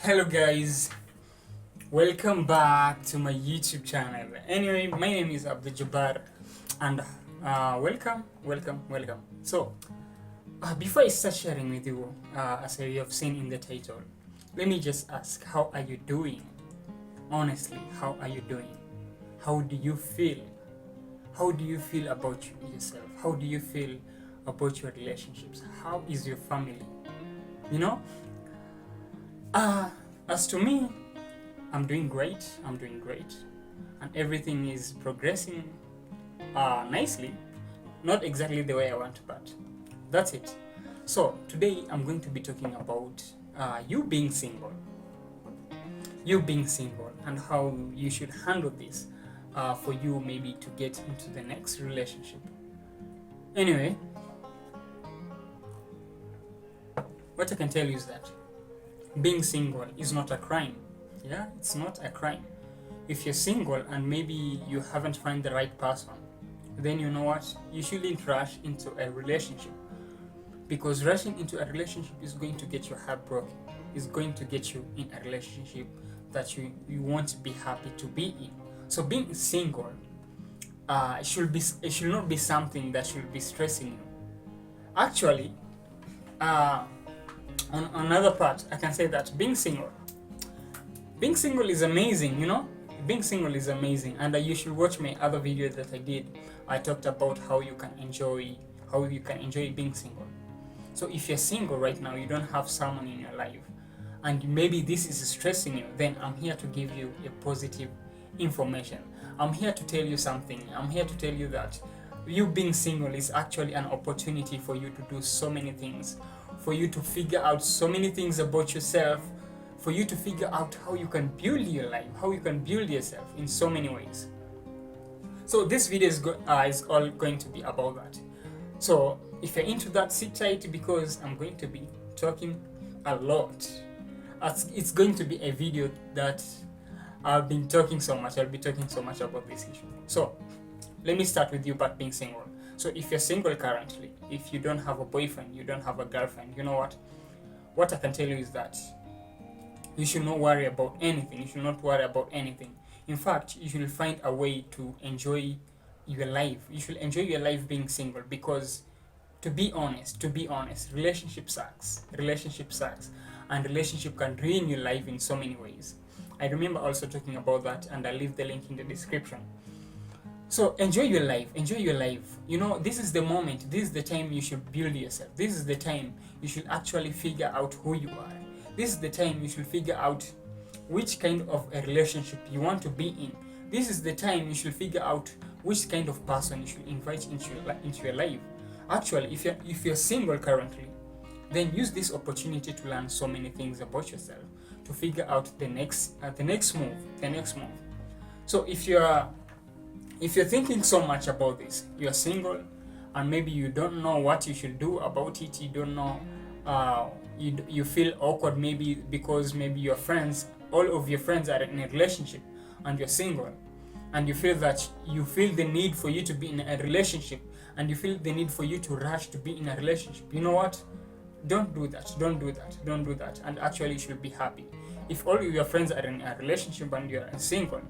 Hello guys, welcome back to my YouTube channel. Anyway, my name is Abdul Jabbar and welcome. Before I start sharing with you, as you have seen in the title, let me just ask, how are you doing? Honestly, how are you doing? How do you feel? How do you feel about yourself? How do you feel about your relationships? How is your family? You know, uh, as to me, I'm doing great. And everything is progressing nicely. Not exactly the way I want, but that's it. So today I'm going to be talking about you being single, and how you should handle this for you maybe to get into the next relationship. Anyway, what I can tell you is that being single is not a crime. Yeah, it's not a crime. If you're single and maybe you haven't found the right person, then you know what? You shouldn't rush into a relationship, because rushing into a relationship is going to get your heart broken. Is going to get you in a relationship that you won't be happy to be in. So being single, it should not be something that should be stressing you. Actually, uh, on another part, I can say that being single is amazing. Being single is amazing, and you should watch my other videos that I did. I talked about how you can enjoy being single. So if you're single right now, you don't have someone in your life, and maybe this is stressing you, then I'm here to give you a positive information. I'm here to tell you something. I'm here to tell you that you being single is actually an opportunity for you to do so many things, for you to figure out so many things about yourself, for you to figure out how you can build your life, how you can build yourself in so many ways. So this video is all going to be about that. So if you're into that, sit tight, because I'm going to be talking a lot. It's going to be a video that I'll be talking so much about this issue. So let me start with you about being single. So if you're single currently, if you don't have a boyfriend, you don't have a girlfriend, you know what I can tell you is that you should not worry about anything. In fact, you should find a way to enjoy your life. You should enjoy your life being single, because to be honest, relationship sucks. And relationship can ruin your life in so many ways. I remember also talking about that, and I'll leave the link in the description. So enjoy your life. This is the moment, this is the time you should build yourself. This is the time you should actually figure out who you are. This is the time you should figure out which kind of a relationship you want to be in. This is the time you should figure out which kind of person you should invite into your life. Actually, if you're single currently, then use this opportunity to learn so many things about yourself, to figure out the next move. So if you're thinking so much about this, you're single, and maybe you don't know what you should do about it. You don't know. You feel awkward, maybe because maybe all of your friends are in a relationship, and you're single, and you feel the need for you to be in a relationship, and you feel the need for you to rush to be in a relationship. You know what? Don't do that. And actually, you should be happy. If all of your friends are in a relationship and you're single,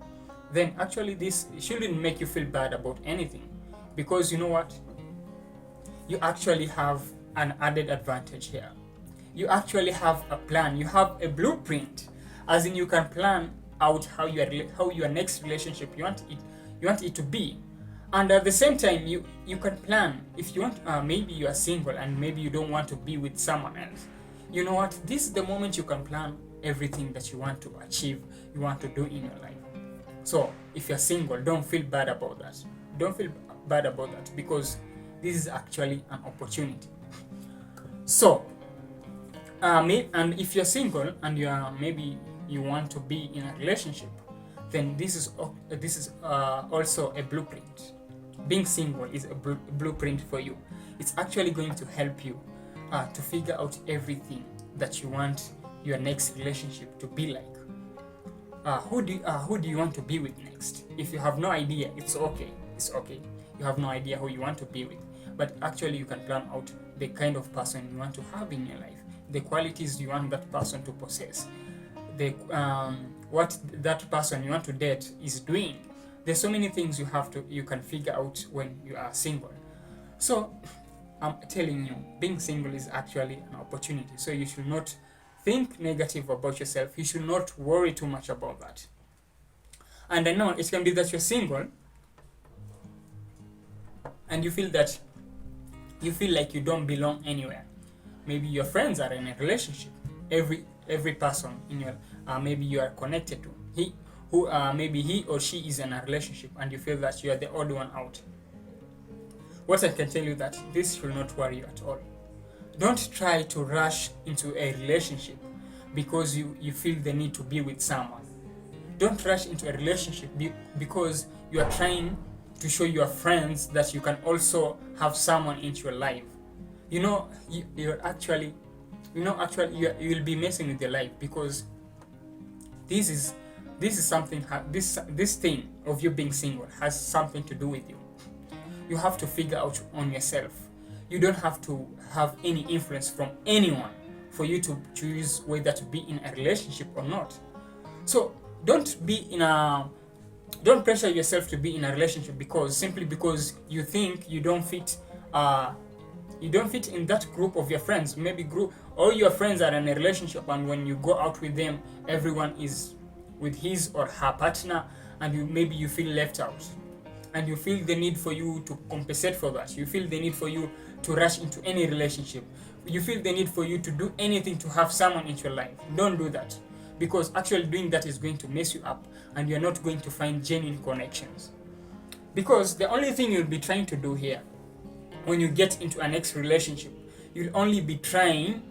then actually this shouldn't make you feel bad about anything, because you know what? You actually have an added advantage here. You actually have a plan. You have a blueprint, as in you can plan out how your next relationship you want it to be, and at the same time you can plan if you want. Maybe you are single and maybe you don't want to be with someone else. You know what? This is the moment you can plan everything that you want to achieve, you want to do in your life. So if you're single, don't feel bad about that. Because this is actually an opportunity. So and if you're single and maybe you want to be in a relationship, then this is also a blueprint. Being single is a blueprint for you. It's actually going to help you to figure out everything that you want your next relationship to be like. Who do you want to be with next? If you have no idea, it's okay. You have no idea who you want to be with, but actually you can plan out the kind of person you want to have in your life, the qualities you want that person to possess, the what that person you want to date is doing. There's so many things you can figure out when you are single. So I'm telling you, being single is actually an opportunity. So you should not think negative about yourself. You should not worry too much about that. And I know it can be that you're single and you feel like you don't belong anywhere. Maybe your friends are in a relationship. Every person in your maybe you are connected to maybe he or she is in a relationship, and you feel that you are the odd one out. What I can tell you that this should not worry you at all. Don't try to rush into a relationship because you feel the need to be with someone. Don't rush into a relationship because you are trying to show your friends that you can also have someone into your life. You'll be messing with your life, because this is something, this thing of you being single has something to do with you. You have to figure out on yourself. You don't have to have any influence from anyone for you to choose whether to be in a relationship or not. So don't pressure yourself to be in a relationship simply because you think you don't fit in that group of your friends. Maybe all your friends are in a relationship, and when you go out with them, everyone is with his or her partner, and maybe you feel left out, and you feel the need for you to compensate for that. You feel the need for you to rush into any relationship. You feel the need for you to do anything to have someone in your life. Don't do that, because actually doing that is going to mess you up, and you're not going to find genuine connections. Because the only thing you'll be trying to do here, when you get into a next relationship, you'll only be trying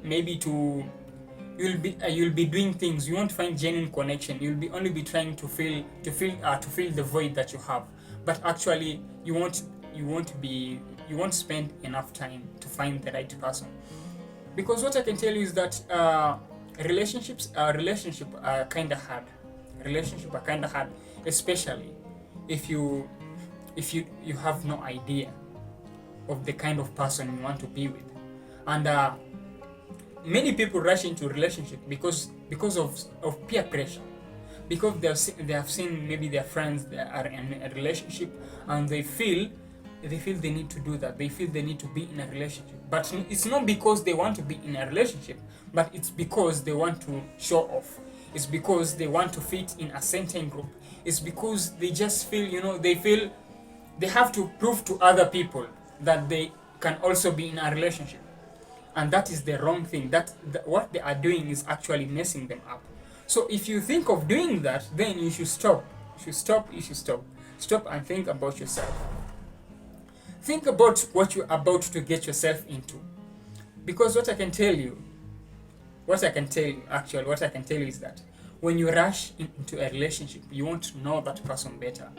you'll be doing things. You won't find genuine connection. You'll be only be trying to fill the void that you have. But actually, you won't spend enough time to find the right person. Because what I can tell you is that relationships are kind of hard. Relationships are kind of hard, especially if you have no idea of the kind of person you want to be with. And many people rush into relationship because of peer pressure, because they have seen maybe their friends that are in a relationship, and they feel they need to do that. They feel they need to be in a relationship, but it's not because they want to be in a relationship, but it's because they want to show off. It's because they want to fit in a certain group. It's because they just feel they have to prove to other people that they can also be in a relationship. And that is the wrong thing. What they are doing is actually messing them up. So if you think of doing that, then you should stop. You should stop and think about yourself. Think about what you're about to get yourself into. Because what I can tell you is that when you rush into a relationship, you won't know that person better.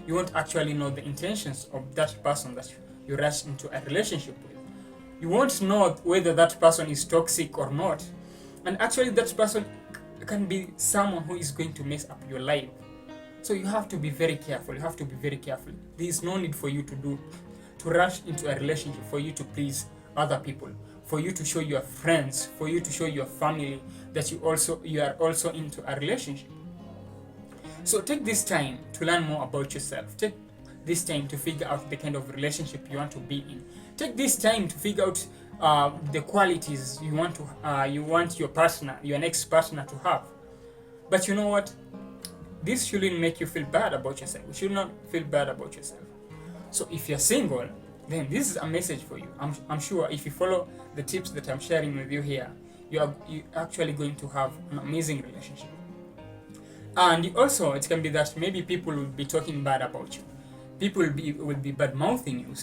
You won't actually know the intentions of that person that you rush into a relationship with. You won't know whether that person is toxic or not. And actually that person can be someone who is going to mess up your life. So you have to be very careful. There is no need for you to rush into a relationship for you to please other people, for you to show your friends, for you to show your family that you are also into a relationship. So take this time to learn more about yourself. Take this time to figure out the kind of relationship you want to be in. Take this time to figure out the qualities you want your next partner to have. But you know what? This shouldn't make you feel bad about yourself. You should not feel bad about yourself. So if you're single, then this is a message for you. I'm sure if you follow the tips that I'm sharing with you here, you're actually going to have an amazing relationship. And also, it can be that maybe people will be talking bad about you. People will be bad mouthing you.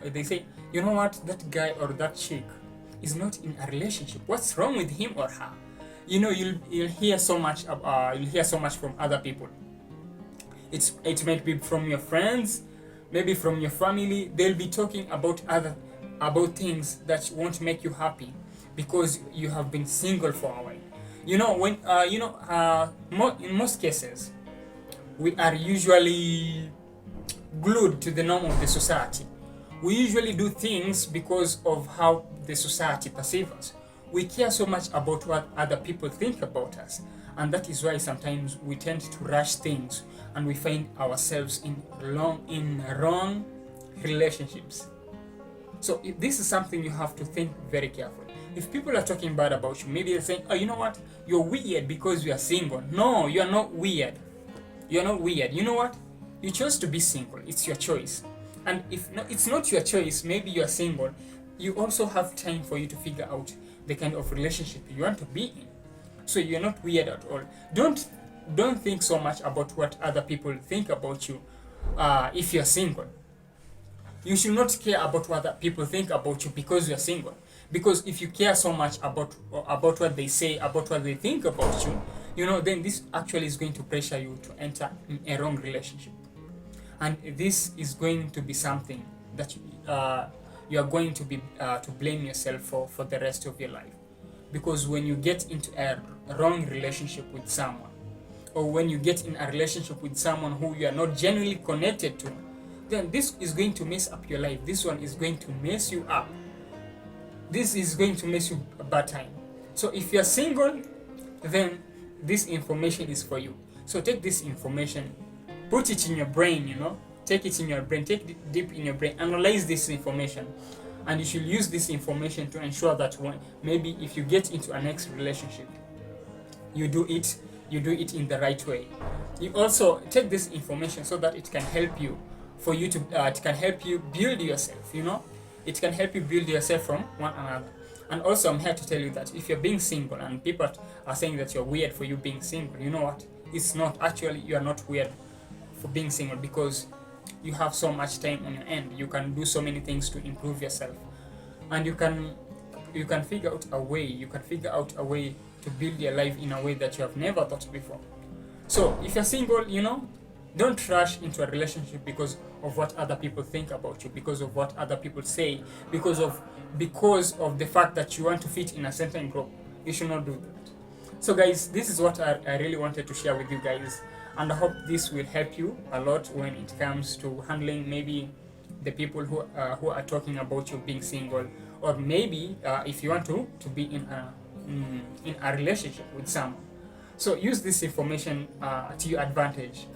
They say, you know what, that guy or that chick is not in a relationship. What's wrong with him or her? You'll hear so much. You'll hear so much from other people. It might be from your friends, maybe from your family. They'll be talking about things that won't make you happy because you have been single for a while. In most cases, we are usually glued to the norm of the society. We usually do things because of how the society perceives us. We care so much about what other people think about us. And that is why sometimes we tend to rush things and we find ourselves in wrong relationships. So this is something you have to think very carefully. If people are talking bad about you, maybe they're saying, oh, you know what, you're weird because you are single. No, you are not weird. You're not weird. You know what? You chose to be single. It's your choice. And if no, it's not your choice, maybe you are single, you also have time for you to figure out the kind of relationship you want to be in. So you're not weird at all. Don't think so much about what other people think about you. If you're single, you should not care about what other people think about you because you're single. Because if you care so much about what they say, about what they think about you, you know, then this actually is going to pressure you to enter in a wrong relationship. And this is going to be something that you are going to be to blame yourself for the rest of your life. Because when you get into a wrong relationship with someone, or when you get in a relationship with someone who you are not genuinely connected to, then this is going to mess up your life. This one is going to mess you up. This is going to mess you a bad time. So if you're single, then this information is for you. So take this information, put it in your brain, you know, take it in your brain, take it deep in your brain, analyze this information, and you should use this information to ensure that when maybe if you get into a next relationship, you do it in the right way. You also take this information so that it can help you it can help you build yourself, you know, it can help you build yourself from one another. And also I'm here to tell you that if you're being single and people are saying that you're weird for you being single, you know what, it's not. Actually, you are not weird for being single, because you have so much time on your end. You can do so many things to improve yourself, and you can figure out a way to build your life in a way that you have never thought before. So if you're single, you know, don't rush into a relationship because of what other people think about you, because of what other people say, because of the fact that you want to fit in a certain group. You should not do that. So guys, this is what I really wanted to share with you guys, and I hope this will help you a lot when it comes to handling maybe the people who are talking about you being single, or maybe if you want to be in a relationship with someone. So use this information to your advantage.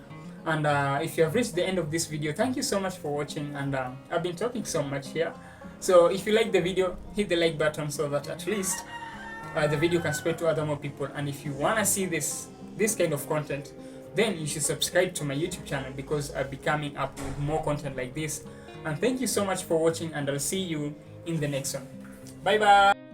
And if you have reached the end of this video, thank you so much for watching. And I've been talking so much here. So if you like the video, hit the like button so that at least the video can spread to other more people. And if you want to see this kind of content, then you should subscribe to my YouTube channel, because I'll be coming up with more content like this. And thank you so much for watching, and I'll see you in the next one. Bye bye.